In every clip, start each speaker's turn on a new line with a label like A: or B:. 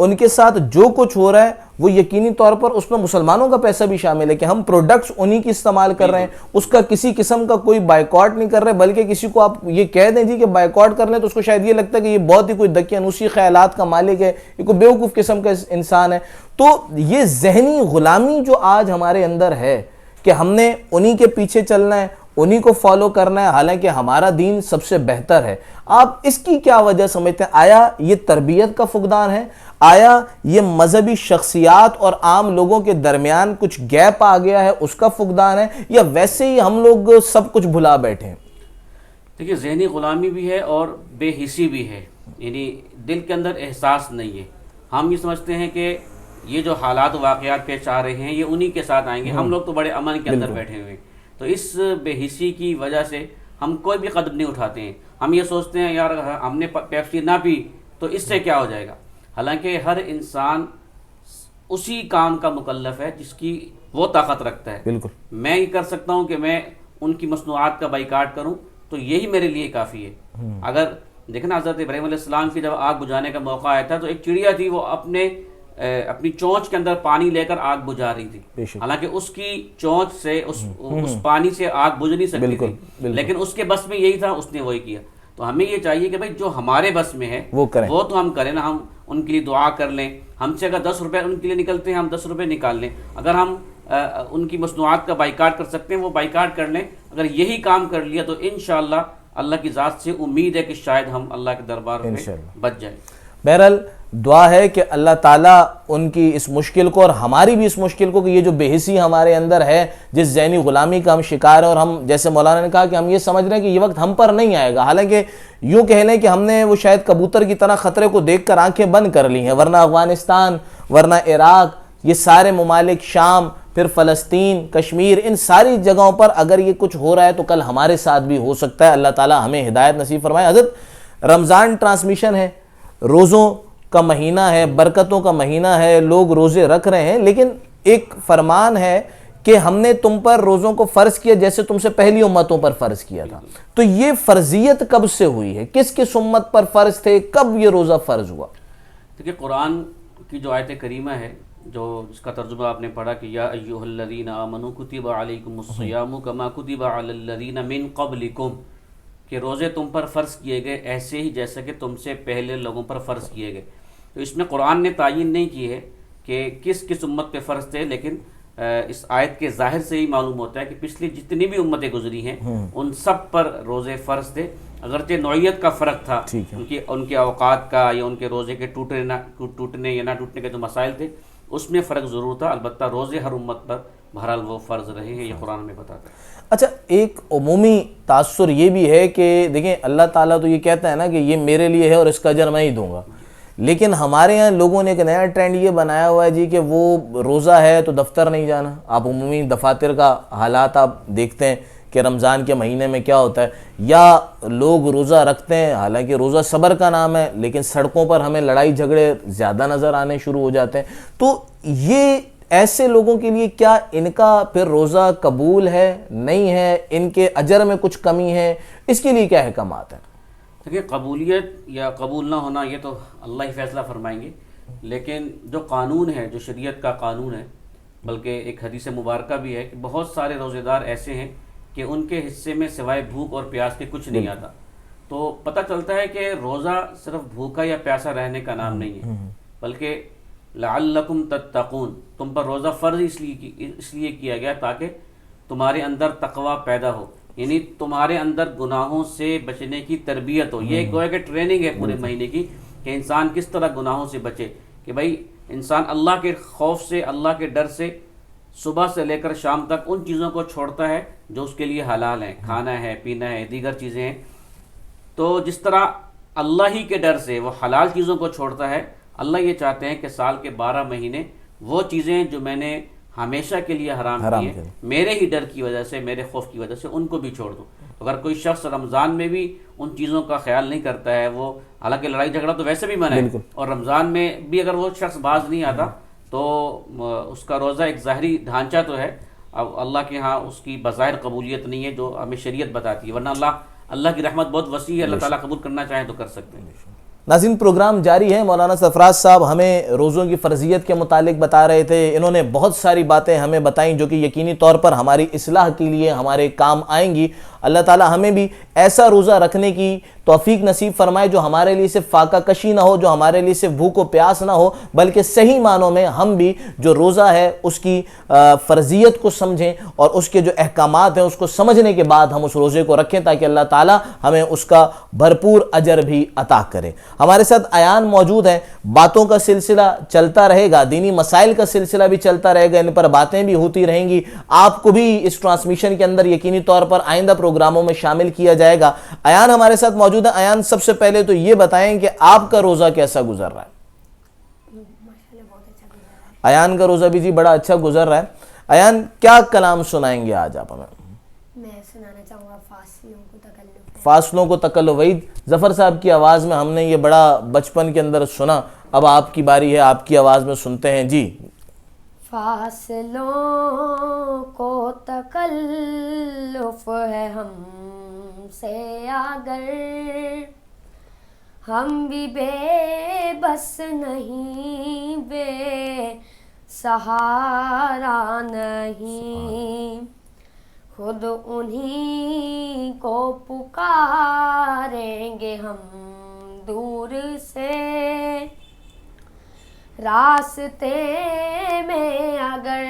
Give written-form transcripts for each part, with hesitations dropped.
A: ان کے ساتھ جو کچھ ہو رہا ہے وہ یقینی طور پر اس میں مسلمانوں کا پیسہ بھی شامل ہے کہ ہم پروڈکٹس انہی کی استعمال کر رہے ہیں، اس کا کسی قسم کا کوئی بائیکاٹ نہیں کر رہے، بلکہ کسی کو آپ یہ کہہ دیں جی کہ بائیکاٹ کر لیں تو اس کو شاید یہ لگتا ہے کہ یہ بہت ہی کوئی دقیانوسی خیالات کا مالک ہے، یہ کوئی بیوقوف قسم کا انسان ہے۔ تو یہ ذہنی غلامی جو آج ہمارے اندر ہے کہ ہم نے انہی کے پیچھے چلنا ہے، انہی کو فالو کرنا ہے، حالانکہ ہمارا دین سب سے بہتر ہے، آپ اس کی کیا وجہ سمجھتے ہیں؟ آیا یہ تربیت کا فقدان ہے؟ آیا یہ مذہبی شخصیات اور عام لوگوں کے درمیان کچھ گیپ آ گیا ہے اس کا فقدان ہے، یا ویسے ہی ہم لوگ سب کچھ بھلا بیٹھے ہیں؟
B: دیکھیے، ذہنی غلامی بھی ہے اور بے حسی بھی ہے، یعنی دل کے اندر احساس نہیں ہے۔ ہم یہ سمجھتے ہیں کہ یہ جو حالات واقعات پیش آ رہے ہیں یہ انہی کے ساتھ آئیں گے، ہم لوگ تو بڑے امن کے اندر بیٹھے ہوئے ہیں۔ تو اس بے حسی کی وجہ سے ہم کوئی بھی قدم نہیں اٹھاتے ہیں۔ ہم یہ سوچتے ہیں یار ہم نے پیپسی نہ پی تو اس سے کیا ہو جائے گا، حالانکہ ہر انسان اسی کام کا مکلف ہے جس کی وہ طاقت رکھتا ہے۔
A: بالکل،
B: میں یہ کر سکتا ہوں کہ میں ان کی مصنوعات کا بائیکاٹ کروں تو یہی میرے لیے کافی ہے۔ اگر دیکھنا حضرت ابراہیم علیہ السلام کی جب آگ بجھانے کا موقع آیا تھا تو ایک چڑیا تھی، وہ اپنی چونچ کے اندر پانی لے کر آگ بجھا رہی تھی، حالانکہ اس کی چونچ سے اس پانی سے آگ بجھ نہیں سکتی تھی، لیکن اس کے بس میں یہی تھا، اس نے وہی کیا۔ تو ہمیں یہ چاہیے کہ بھائی جو ہمارے بس میں ہے وہ تو ہم کریں نا، ہم ان کے لیے دعا کر لیں، ہم سے اگر 10 روپے ان کے لیے نکلتے ہیں ہم 10 روپے نکال لیں، اگر ہم ان کی مصنوعات کا بائیکاٹ کر سکتے ہیں وہ بائیکاٹ کر لیں۔ اگر یہی کام کر لیا تو انشاءاللہ اللہ کی ذات سے امید ہے کہ شاید ہم اللہ کے دربار میں بچ جائیں۔
A: بہرحال دعا ہے کہ اللہ تعالیٰ ان کی اس مشکل کو اور ہماری بھی اس مشکل کو، کہ یہ جو بے حسی ہمارے اندر ہے، جس ذہنی غلامی کا ہم شکار ہیں، اور ہم جیسے مولانا نے کہا کہ ہم یہ سمجھ رہے ہیں کہ یہ وقت ہم پر نہیں آئے گا، حالانکہ یوں کہہ لیں کہ ہم نے وہ شاید کبوتر کی طرح خطرے کو دیکھ کر آنکھیں بند کر لی ہیں، ورنہ افغانستان، ورنہ عراق، یہ سارے ممالک، شام، پھر فلسطین، کشمیر، ان ساری جگہوں پر اگر یہ کچھ ہو رہا ہے تو کل ہمارے ساتھ بھی ہو سکتا ہے۔ اللہ تعالیٰ ہمیں ہدایت نصیب فرمائے۔ حضرت رمضان ٹرانسمیشن ہے، روزوں کا مہینہ ہے، برکتوں کا مہینہ ہے، لوگ روزے رکھ رہے ہیں، لیکن ایک فرمان ہے کہ ہم نے تم پر روزوں کو فرض کیا جیسے تم سے پہلی امتوں پر فرض کیا تھا۔ تو یہ فرضیت کب سے ہوئی ہے؟ کس کس امت پر فرض تھے؟ کب یہ روزہ فرض ہوا؟
B: دیکھیے، قرآن کی جو آیت کریمہ ہے، جو جس کا ترجمہ آپ نے پڑھا کہ یا ایھا الذین آمنوا کتب علیکم الصیام کما کتب علی الذین من قبلکم، کہ روزے تم پر فرض کیے گئے ایسے ہی جیسا کہ تم سے پہلے لوگوں پر فرض کیے گئے۔ تو اس میں قرآن نے تعین نہیں کی ہے کہ کس کس امت پہ فرض تھے، لیکن اس آیت کے ظاہر سے ہی معلوم ہوتا ہے کہ پچھلی جتنی بھی امتیں گزری ہیں ان سب پر روزے فرض تھے، اگرچہ نوعیت کا فرق تھا، ان کے اوقات کا یا ان کے روزے کے ٹوٹنے یا نہ ٹوٹنے کے جو مسائل تھے اس میں فرق ضرور تھا، البتہ روزے ہر امت پر بہرحال وہ فرض رہے ہیں، یہ قرآن میں بتاتا ہے۔
A: اچھا، ایک عمومی تاثر یہ بھی ہے کہ دیکھیں اللہ تعالیٰ تو یہ کہتا ہے نا کہ یہ میرے لیے ہے اور اس کا اجر میں ہی دوں گا، لیکن ہمارے یہاں لوگوں نے ایک نیا ٹرینڈ یہ بنایا ہوا ہے جی کہ وہ روزہ ہے تو دفتر نہیں جانا۔ آپ عمومی دفاتر کا حالات آپ دیکھتے ہیں کہ رمضان کے مہینے میں کیا ہوتا ہے، یا لوگ روزہ رکھتے ہیں، حالانکہ روزہ صبر کا نام ہے، لیکن سڑکوں پر ہمیں لڑائی جھگڑے زیادہ نظر آنے شروع ہو جاتے ہیں۔ تو یہ ایسے لوگوں کے لیے کیا ان کا پھر روزہ قبول ہے نہیں ہے؟ ان کے اجر میں کچھ کمی ہے؟ اس کے لیے کیا احکامات ہیں؟
B: دیکھیے، قبولیت یا قبول نہ ہونا یہ تو اللہ ہی فیصلہ فرمائیں گے، لیکن جو قانون ہے، جو شریعت کا قانون ہے، بلکہ ایک حدیث مبارکہ بھی ہے کہ بہت سارے روزے دار ایسے ہیں کہ ان کے حصے میں سوائے بھوک اور پیاس کے کچھ نہیں آتا۔ تو پتہ چلتا ہے کہ روزہ صرف بھوکا یا پیاسا رہنے کا نام نہیں ہے، بلکہ لعلکم تتقون، تم پر روزہ فرض اس لیے کیا گیا تاکہ تمہارے اندر تقوی پیدا ہو، یعنی تمہارے اندر گناہوں سے بچنے کی تربیت ہو۔ یہ ایک گویا کہ ٹریننگ ہے پورے مہینے کی کہ انسان کس طرح گناہوں سے بچے، کہ بھائی انسان اللہ کے خوف سے، اللہ کے ڈر سے صبح سے لے کر شام تک ان چیزوں کو چھوڑتا ہے جو اس کے لیے حلال ہیں، کھانا ہے، پینا ہے، دیگر چیزیں ہیں۔ تو جس طرح اللہ ہی کے ڈر سے وہ حلال چیزوں کو چھوڑتا ہے، اللہ یہ چاہتے ہیں کہ سال کے 12 مہینے وہ چیزیں جو میں نے ہمیشہ کے لیے حرام کی ہیں، میرے ہی ڈر کی وجہ سے، میرے خوف کی وجہ سے ان کو بھی چھوڑ دوں۔ اگر کوئی شخص رمضان میں بھی ان چیزوں کا خیال نہیں کرتا ہے، وہ حالانکہ لڑائی جھگڑا تو ویسے بھی منع ہے، اور رمضان میں بھی اگر وہ شخص باز نہیں آتا تو اس کا روزہ ایک ظاہری ڈھانچہ تو ہے، اب اللہ کے ہاں اس کی بظاہر قبولیت نہیں ہے جو ہمیں شریعت بتاتی ہے، ورنہ اللہ کی رحمت بہت وسیع ہے، اللہ تعالیٰ قبول کرنا چاہیں تو کر سکتے ہیں۔
A: ناظرین پروگرام جاری ہے. مولانا سرفراز صاحب ہمیں روزوں کی فرضیت کے متعلق بتا رہے تھے. انہوں نے بہت ساری باتیں ہمیں بتائیں جو کہ یقینی طور پر ہماری اصلاح کے لیے ہمارے کام آئیں گی. اللہ تعالی ہمیں بھی ایسا روزہ رکھنے کی توفیق نصیب فرمائے جو ہمارے لیے صرف فاقہ کشی نہ ہو, جو ہمارے لیے صرف بھوک و پیاس نہ ہو, بلکہ صحیح معنوں میں ہم بھی جو روزہ ہے اس کی فرضیت کو سمجھیں اور اس کے جو احکامات ہیں اس کو سمجھنے کے بعد ہم اس روزے کو رکھیں تاکہ اللہ تعالی ہمیں اس کا بھرپور اجر بھی عطا کرے. ہمارے ساتھ ایان موجود ہیں. باتوں کا سلسلہ چلتا رہے گا, دینی مسائل کا سلسلہ بھی چلتا رہے گا, ان پر باتیں بھی ہوتی رہیں گی. آپ کو بھی اس ٹرانسمیشن کے اندر یقینی طور پر آئندہ پروگراموں میں شامل کیا جائے گا. ایان ہمارے ساتھ موجود ہیں. ایان سب سے پہلے تو یہ بتائیں کہ آپ کا روزہ کیسا گزر رہا ہے؟ ایان کا روزہ بھی جی بڑا اچھا گزر رہا ہے. ایان کیا کلام سنائیں گے آج آپ ہمیں؟
C: میں سنانا چاہوں گا
A: فاصلوں کو تکلف. وحید ظفر صاحب کی آواز میں ہم نے یہ بڑا بچپن کے اندر سنا, اب آپ کی باری ہے, آپ کی آواز میں سنتے ہیں جی.
C: فاصلوں کو تکلف ہے ہم سے اگر ہم بھی بے بس نہیں, بے سہارا نہیں, خود انہی کو پکاریں گے ہم دور سے. راستے میں اگر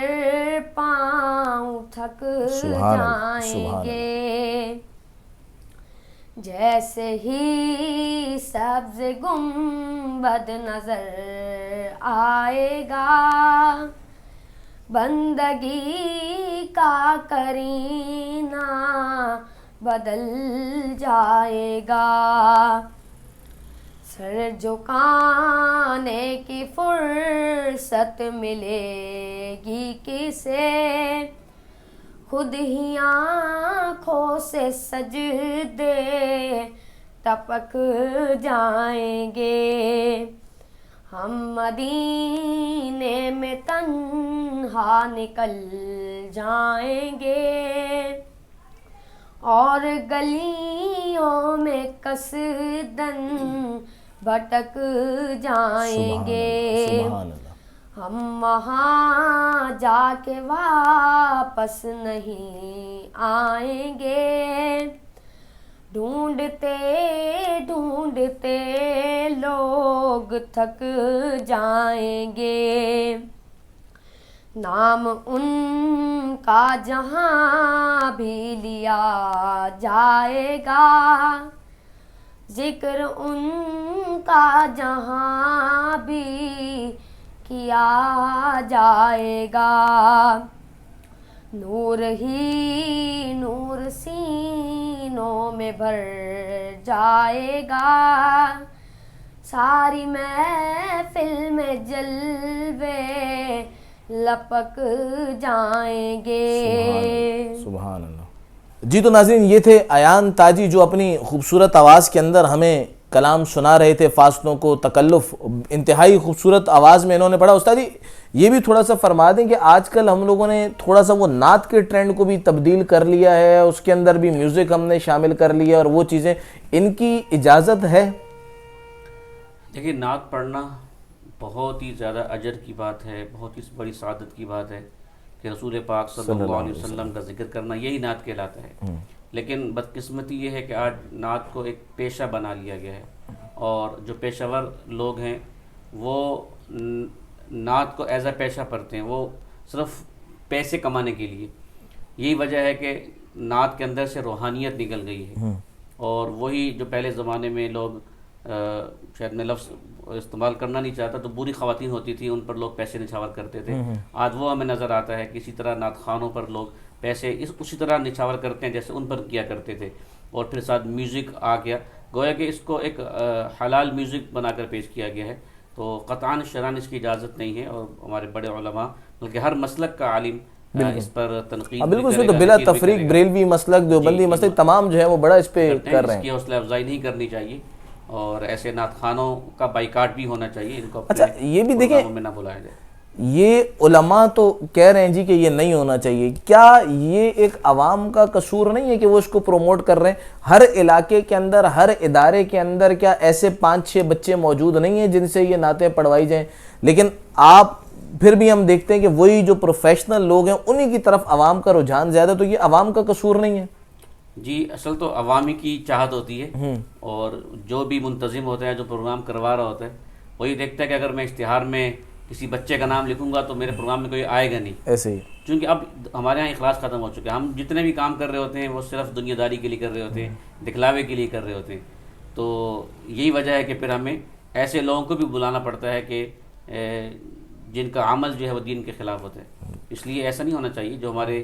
C: پاؤں تھک جائیں گے, جیسے ہی سبز گنبد نظر آئے گا, بندگی کا کرینہ بدل جائے گا. سر جھکانے کی فرصت ملے گی کسے, خود ہی آنکھوں سے سجدے ٹپک جائیں گے. ہم مدینے میں تنہا نکل جائیں گے اور گلیوں میں قصدن بھٹک جائیں گے. ہم وہاں جا کے واپس نہیں آئیں گے, ڈھونڈتے ڈھونڈتے لوگ تھک جائیں گے. نام ان کا جہاں بھی لیا جائے گا, ذکر ان کا جہاں بھی کیا جائے گا. نور ہی نور سینوں میں بھر جائے گا, ساری محفل میں جلوے لپک جائیں گے.
A: سبحان اللہ. جی تو ناظرین یہ تھے ایان تاجی جو اپنی خوبصورت آواز کے اندر ہمیں کلام سنا رہے تھے. فاصلوں کو تکلف انتہائی خوبصورت آواز میں انہوں نے پڑھا. استاد جی یہ بھی تھوڑا سا فرما دیں کہ آج کل ہم لوگوں نے تھوڑا سا وہ نعت کے ٹرینڈ کو بھی تبدیل کر لیا ہے, اس کے اندر بھی میوزک ہم نے شامل کر لیا, اور وہ چیزیں ان کی اجازت ہے؟
B: دیکھیے نعت پڑھنا بہت ہی زیادہ اجر کی بات ہے, بہت ہی بڑی سعادت کی بات ہے کہ رسول پاک صلی اللہ علیہ وسلم کا ذکر کرنا یہی نعت کہلاتا ہے. لیکن بدقسمتی یہ ہے کہ آج نعت کو ایک پیشہ بنا لیا گیا ہے, اور جو پیشہ ور لوگ ہیں وہ نعت کو ایز اے پیشہ پڑھتے ہیں, وہ صرف پیسے کمانے کے لیے. یہی وجہ ہے کہ نعت کے اندر سے روحانیت نکل گئی ہے, اور وہی جو پہلے زمانے میں لوگ شاید میں لفظ استعمال کرنا نہیں چاہتا, تو بری خواتین ہوتی تھی ان پر لوگ پیسے نچھاور کرتے تھے. آج وہ ہمیں نظر آتا ہے کہ اسی طرح نعت خوانوں پر لوگ پیسے اسی طرح نچھاور کرتے ہیں جیسے ان پر کیا کرتے تھے. اور پھر ساتھ میوزک آ گیا, گویا کہ اس کو ایک حلال میوزک بنا کر پیش کیا گیا ہے. تو قطعاً شرعاً اس کی اجازت نہیں ہے, اور ہمارے بڑے علماء بلکہ ہر مسلک کا عالم اس پر تنقید
A: بالکل اس تو بلا تفریق بریلوی مسلک, دیوبندی مسلک, تمام جو ہے وہ بڑا اس پہ کر رہے ہیں.
B: اس کی حوصلہ افزائی نہیں کرنی چاہیے, اور ایسے نعت خوانوں کا بائیکاٹ بھی ہونا چاہیے, ان کو
A: اچھا یہ بھی دیکھیں
B: میں نہ بلایا جائے.
A: یہ علماء تو کہہ رہے ہیں جی کہ یہ نہیں ہونا چاہیے، کیا یہ ایک عوام کا قصور نہیں ہے کہ وہ اس کو پروموٹ کر رہے ہیں؟ ہر علاقے کے اندر، ہر ادارے کے اندر کیا ایسے 5-6 بچے موجود نہیں ہیں جن سے یہ نعتیں پڑھوائی جائیں؟ لیکن آپ پھر بھی ہم دیکھتے ہیں کہ وہی جو پروفیشنل لوگ ہیں انہی کی طرف عوام کا رجحان زیادہ، تو یہ عوام کا قصور نہیں ہے؟
B: جی اصل تو عوامی کی چاہت ہوتی ہے، اور جو بھی منتظم ہوتا ہے، جو پروگرام کروا رہا ہوتا ہے، وہی دیکھتا ہے کہ اگر میں اشتہار میں کسی بچے کا نام لکھوں گا تو میرے پروگرام میں کوئی آئے گا نہیں،
A: ایسے ہی،
B: چونکہ اب ہمارے یہاں اخلاص ختم ہو چکا ہے. ہم جتنے بھی کام کر رہے ہوتے ہیں وہ صرف دنیا داری کے لیے کر رہے ہوتے ہیں، دکھلاوے کے لیے کر رہے ہوتے ہیں. تو یہی وجہ ہے کہ پھر ہمیں ایسے لوگوں کو بھی بلانا پڑتا ہے کہ جن کا عمل جو ہے وہ دین کے خلاف ہوتا ہے. اس لیے ایسا نہیں ہونا چاہیے. جو ہمارے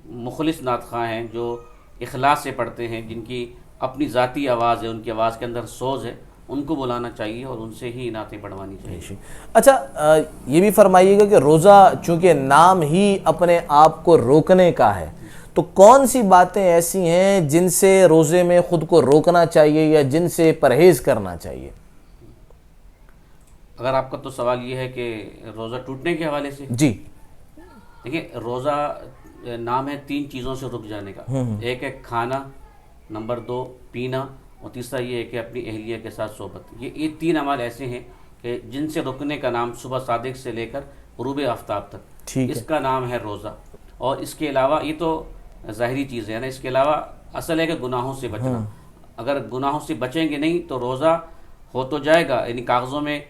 B: مخلص نعت خواں ہیں، جو اخلاص سے پڑھتے ہیں، جن کی اپنی ذاتی آواز ہے، ان کی آواز کے اندر سوز ہے، ان کو بلانا چاہیے اور ان سے ہی نعتیں پڑھوانی چاہیے.
A: اچھا یہ بھی فرمائیے گا کہ روزہ چونکہ نام ہی اپنے آپ کو روکنے کا ہے، تو کون سی باتیں ایسی ہیں جن سے روزے میں خود کو روکنا چاہیے یا جن سے پرہیز کرنا چاہیے؟
B: اگر آپ کا تو سوال یہ ہے کہ روزہ ٹوٹنے کے حوالے سے،
A: جی
B: دیکھیں روزہ نام ہے 3 چیزوں سے رک جانے کا. ایک ہے کھانا، نمبر 2 پینا، اور تیسرا یہ ہے کہ اپنی اہلیہ کے ساتھ صحبت. یہ 3 اعمال ایسے ہیں کہ جن سے رکنے کا نام صبح صادق سے لے کر غروب آفتاب تک، اس کا نام ہے روزہ. اور اس کے علاوہ یہ تو ظاہری چیز ہے نا، اس کے علاوہ اصل ہے کہ گناہوں سے بچنا. اگر گناہوں سے بچیں گے نہیں تو روزہ ہو تو جائے گا، یعنی کاغذوں میں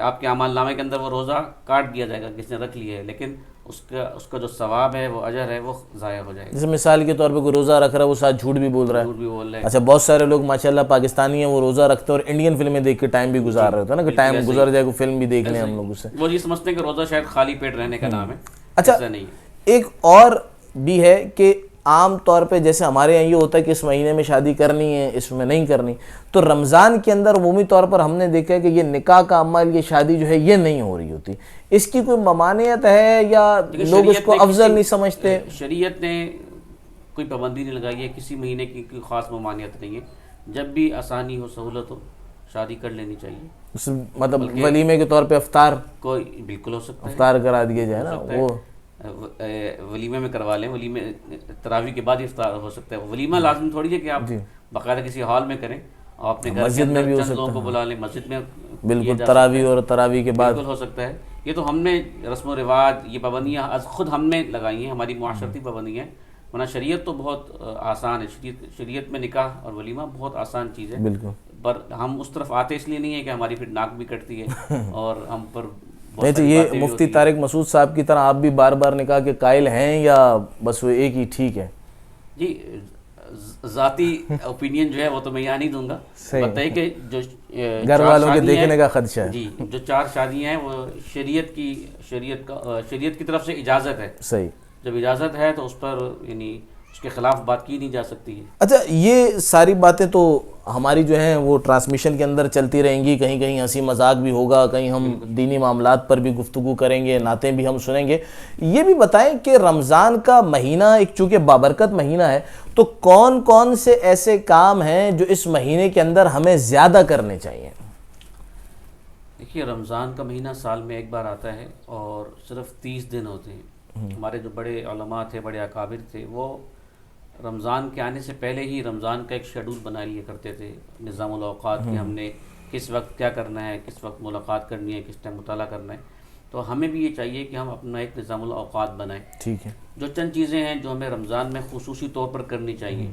B: آپ کے اعمال نامے کے اندر وہ روزہ کاٹ دیا جائے گا کس نے رکھ لیا ہے، لیکن اس کا جو ثواب ہے، وہ اجر ہے، وہ ضائع ہو جائے گا.
A: جیسے مثال کے طور پہ کوئی روزہ رکھ رہا ہے، وہ ساتھ جھوٹ بھی بول رہا ہے.
B: جھوٹ بھی بول رہے ہیں.
A: اچھا بہت سارے لوگ ماشاءاللہ پاکستانی ہیں، وہ روزہ رکھتے ہیں اور انڈین فلمیں دیکھ کے ٹائم بھی گزار رہے ہوتے ہیں نا، کہ ٹائم گزر جائے، کوئی فلم بھی دیکھ لیں ہم لوگ اس سے.
B: وہ یہ سمجھتے ہیں کہ روزہ شاید خالی پیٹ رہنے کا نام ہے.
A: اچھا
B: ایسا نہیں ہے.
A: ایک اور بھی ہے کہ عام طور پہ جیسے ہمارے یہاں یہ ہوتا ہے کہ اس مہینے میں شادی کرنی ہے، اس میں نہیں کرنی، تو رمضان کے اندر عمومی طور پر ہم نے دیکھا ہے کہ یہ نکاح کا عمل، یہ شادی جو ہے یہ نہیں ہو رہی ہوتی. اس کی کوئی ممانعت ہے یا لوگ اس کو افضل نہیں سمجھتے؟
B: شریعت نے کوئی پابندی نہیں لگائی ہے، کسی مہینے کی کوئی خاص ممانعت نہیں ہے. جب بھی آسانی ہو، سہولت ہو، شادی کر لینی چاہیے.
A: مطلب ولیمے کے طور پہ افطار
B: کوئی بالکل ہو سکتا ہے،
A: افطار کرا دیا جائے نا، وہ
B: ولیمے میں کروا لیں. ولیمے تراویح کے بعد افطار ہو سکتا ہے. ولیمہ لازم تھوڑی ہے کہ آپ باقاعدہ کسی ہال میں کریں، اور اپنے گھر کے اندر چند لوگوں کو بلا لیں، مسجد میں
A: بالکل تراویح اور تراویح کے بعد
B: بالکل ہو سکتا ہے. یہ تو ہم نے رسم و رواج، یہ پابندیاں از خود ہم نے لگائی ہیں، ہماری معاشرتی پابندیاں ہیں. ورنہ شریعت تو بہت آسان ہے. شریعت میں نکاح اور ولیمہ بہت آسان چیز ہے.
A: بالکل.
B: پر ہم اس طرف آتے اس لیے نہیں ہے کہ ہماری پھر ناک بھی کٹتی ہے اور ہم پر
A: نہیں تو یہ مفتی طارق مسعود صاحب کی طرح آپ بھی بار بار نکاح کے قائل ہیں یا بس وہ ایک ہی ٹھیک ہے؟
B: جی ذاتی اوپینین جو ہے وہ تو میں یہاں نہیں دوں گا. بتائیے کہ جو
A: گھر والوں کے دیکھنے کا خدشہ ہے.
B: جی جو 4 شادیاں ہیں وہ شریعت کی طرف سے اجازت ہے.
A: صحیح.
B: جب اجازت ہے تو اس پر یعنی اس کے خلاف بات کی نہیں جا سکتی ہے.
A: اچھا یہ ساری باتیں تو ہماری جو ہیں وہ ٹرانسمیشن کے اندر چلتی رہیں گی، کہیں کہیں ہنسی مذاق بھی ہوگا، کہیں ہم دینی معاملات پر بھی گفتگو کریں گے، نعتیں بھی ہم سنیں گے. یہ بھی بتائیں کہ رمضان کا مہینہ ایک چونکہ بابرکت مہینہ ہے، تو کون کون سے ایسے کام ہیں جو اس مہینے کے اندر ہمیں زیادہ کرنے چاہیے؟
B: دیکھیے رمضان کا مہینہ سال میں ایک بار آتا ہے اور صرف 30 دن ہوتے ہیں. ہمارے جو بڑے علماء تھے، بڑے اکابر تھے، وہ رمضان کے آنے سے پہلے ہی رمضان کا ایک شیڈول بنا لیا کرتے تھے، نظام الاوقات کہ ہم نے کس وقت کیا کرنا ہے، کس وقت ملاقات کرنی ہے، کس ٹائم مطالعہ کرنا ہے. تو ہمیں بھی یہ چاہیے کہ ہم اپنا ایک نظام الاوقات بنائیں.
A: ٹھیک ہے.
B: جو چند چیزیں ہیں جو ہمیں رمضان میں خصوصی طور پر کرنی چاہیے.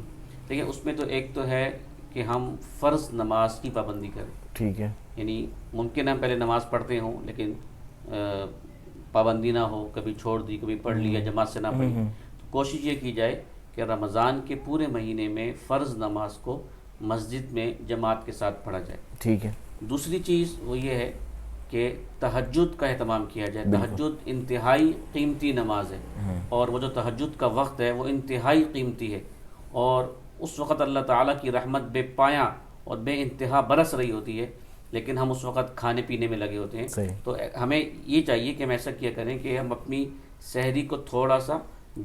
B: دیکھیں اس میں تو ایک تو ہے کہ ہم فرض نماز کی پابندی کریں.
A: ٹھیک ہے.
B: یعنی ممکن ہے ہم پہلے نماز پڑھتے ہوں لیکن پابندی نہ ہو، کبھی چھوڑ دی، کبھی پڑھ لی یا جماعت سے نہ پڑھی. تو کوشش یہ کی جائے کہ رمضان کے پورے مہینے میں فرض نماز کو مسجد میں جماعت کے ساتھ پڑھا جائے.
A: ٹھیک ہے.
B: دوسری چیز وہ یہ ہے کہ تہجد کا اہتمام کیا جائے. تہجد انتہائی قیمتی نماز ہے، اور وہ جو تہجد کا وقت ہے وہ انتہائی قیمتی ہے، اور اس وقت اللہ تعالیٰ کی رحمت بے پایاں اور بے انتہا برس رہی ہوتی ہے، لیکن ہم اس وقت کھانے پینے میں لگے ہوتے ہیں. تو ہمیں یہ چاہیے کہ ہم ایسا کیا کریں کہ ہم اپنی سحری کو تھوڑا سا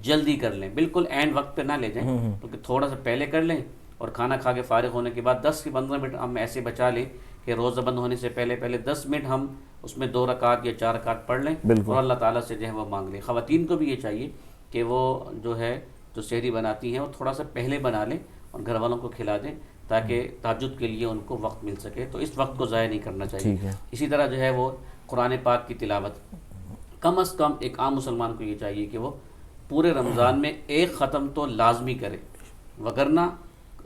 B: جلدی کر لیں، بالکل اینڈ وقت پہ نہ لے جائیں، بلکہ تھوڑا سا پہلے کر لیں، اور کھانا کھا کے فارغ ہونے کے بعد 10 سے 15 منٹ ہم ایسے بچا لیں کہ روزہ بند ہونے سے پہلے 10 منٹ ہم اس میں 2 رکعت یا 4 رکعت پڑھ لیں اور اللہ تعالیٰ سے جو ہے وہ مانگ لیں۔ خواتین کو بھی یہ چاہیے کہ وہ جو ہے جو سحری بناتی ہیں وہ تھوڑا سا پہلے بنا لیں اور گھر والوں کو کھلا دیں تاکہ تہجد کے لیے ان کو وقت مل سکے، تو اس وقت کو ضائع نہیں کرنا چاہیے۔ اسی طرح جو ہے وہ قرآن پاک کی تلاوت کم از کم ایک عام مسلمان کو یہ چاہیے کہ وہ پورے رمضان میں 1 ختم تو لازمی کرے، وگرنہ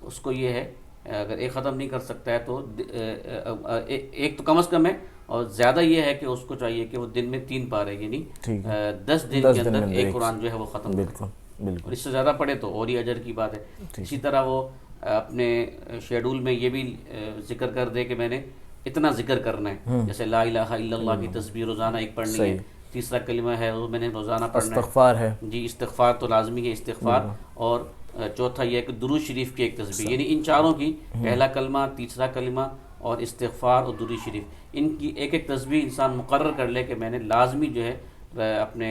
B: اس کو یہ ہے اگر 1 ختم نہیں کر سکتا ہے تو 1 تو کم از کم ہے، اور زیادہ یہ ہے کہ اس کو چاہیے کہ وہ دن میں 3 پارے یعنی 10 دن کے اندر 1 قرآن جو ہے وہ ختم کرے، اور اس سے زیادہ پڑھے تو اور ہی اجر کی بات ہے۔ اسی طرح وہ اپنے شیڈول میں یہ بھی ذکر کر دے کہ میں نے اتنا ذکر کرنا ہے، جیسے لا الہ الا اللہ کی تسبیح روزانہ 1 پڑھنی ہے، تیسرا کلمہ ہے وہ میں نے روزانہ پڑھنا ہے،
A: استغفار ہے
B: جی استغفار تو لازمی ہے استغفار، اور چوتھا یہ ہے کہ درود شریف کی 1 تسبیح، یعنی ان چاروں کی پہلا کلمہ، تیسرا کلمہ اور استغفار اور درود شریف، ان کی 1 تسبیح انسان مقرر کر لے کہ میں نے لازمی جو ہے اپنے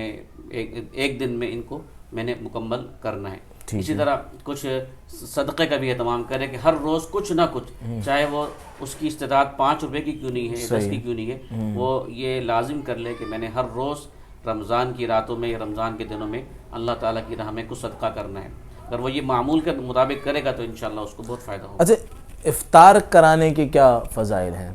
B: ایک دن میں ان کو میں نے مکمل کرنا ہے۔ اسی طرح کچھ صدقے کا بھی اہتمام کرے کہ ہر روز کچھ نہ کچھ، چاہے وہ اس کی استطاعت 5 روپے کی کیوں نہیں ہے، 10 کی کیوں نہیں ہے، وہ یہ لازم کر لے کہ میں نے ہر روز رمضان کی راتوں میں یا رمضان کے دنوں میں اللہ تعالیٰ کی راہ میں کچھ صدقہ کرنا ہے۔ اگر وہ یہ معمول کے مطابق کرے گا تو انشاءاللہ اس کو بہت فائدہ ہوگا۔
A: اچھا، افطار کرانے کے کیا فضائل ہیں؟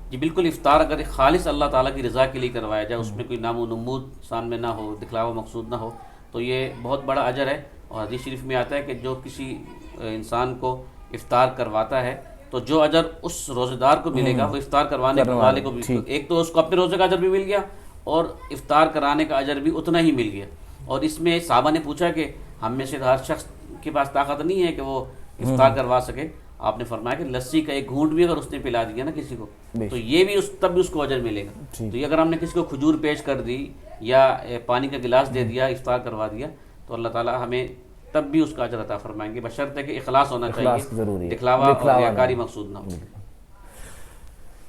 B: جی بالکل، افطار اگر خالص اللہ تعالیٰ کی رضا کے لیے کروایا جائے، اس میں کوئی نام و نمود سامنے نہ ہو، دکھلاوا مقصود نہ ہو، تو یہ بہت بڑا اجر ہے۔ اور حدیث شریف میں آتا ہے کہ جو کسی انسان کو افطار کرواتا ہے تو جو اجر اس روزے دار کو ملے گا وہ افطار کروانے والے کو بھی، ایک تو اس کو اپنے روزے کا اجر بھی مل گیا اور افطار کرانے کا اجر بھی اتنا ہی مل گیا۔ اور اس میں صحابہ نے پوچھا کہ ہم میں سے ہر شخص کے پاس طاقت نہیں ہے کہ وہ افطار کروا سکے، آپ نے فرمایا کہ لسی کا 1 گھونٹ بھی اگر اس نے پلا دیا نا کسی کو تو یہ بھی تب بھی اس کو اجر ملے گا۔ تو یہ اگر ہم نے کسی کو کھجور پیش کر دی یا پانی کا گلاس دے دیا، افطار کروا دیا، تو اللہ تعالیٰ ہمیں تب بھی اس کا اجر عطا فرمائیں گے، بشرطے کہ اخلاص ہونا چاہیے، دکھلاوا اور ریاکاری مقصود نہ ہو۔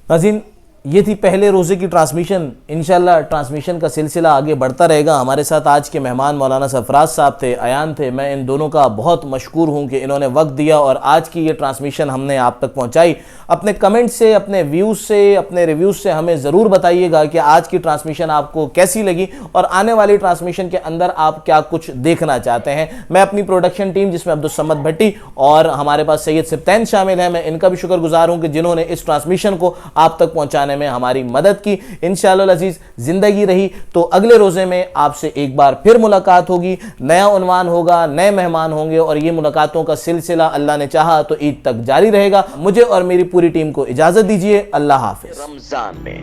A: ناظرین، یہ تھی پہلے روزے کی ٹرانسمیشن۔ انشاءاللہ ٹرانسمیشن کا سلسلہ آگے بڑھتا رہے گا۔ ہمارے ساتھ آج کے مہمان مولانا سرفراز صاحب تھے، ایان تھے، میں ان دونوں کا بہت مشکور ہوں کہ انہوں نے وقت دیا اور آج کی یہ ٹرانسمیشن ہم نے آپ تک پہنچائی۔ اپنے کمنٹ سے، اپنے ویوز سے، اپنے ریویوز سے ہمیں ضرور بتائیے گا کہ آج کی ٹرانسمیشن آپ کو کیسی لگی اور آنے والی ٹرانسمیشن کے اندر آپ کیا کچھ دیکھنا چاہتے ہیں۔ میں اپنی پروڈکشن ٹیم جس میں عبدالصمد بھٹی اور ہمارے پاس سید سبتین شامل ہیں، میں ان کا بھی شکر گزار ہوں کہ جنہوں نے اس ٹرانسمیشن کو آپ تک پہنچانے میں ہماری مدد کی۔ انشاءاللہ العزیز زندگی رہی تو اگلے روزے میں آپ سے ایک بار پھر ملاقات ہوگی، نیا عنوان ہوگا، نئے مہمان ہوں گے اور یہ ملاقاتوں کا سلسلہ اللہ نے چاہا تو عید تک جاری رہے گا۔ مجھے اور میری پوری ٹیم کو اجازت دیجیے، اللہ حافظ۔
D: رمضان میں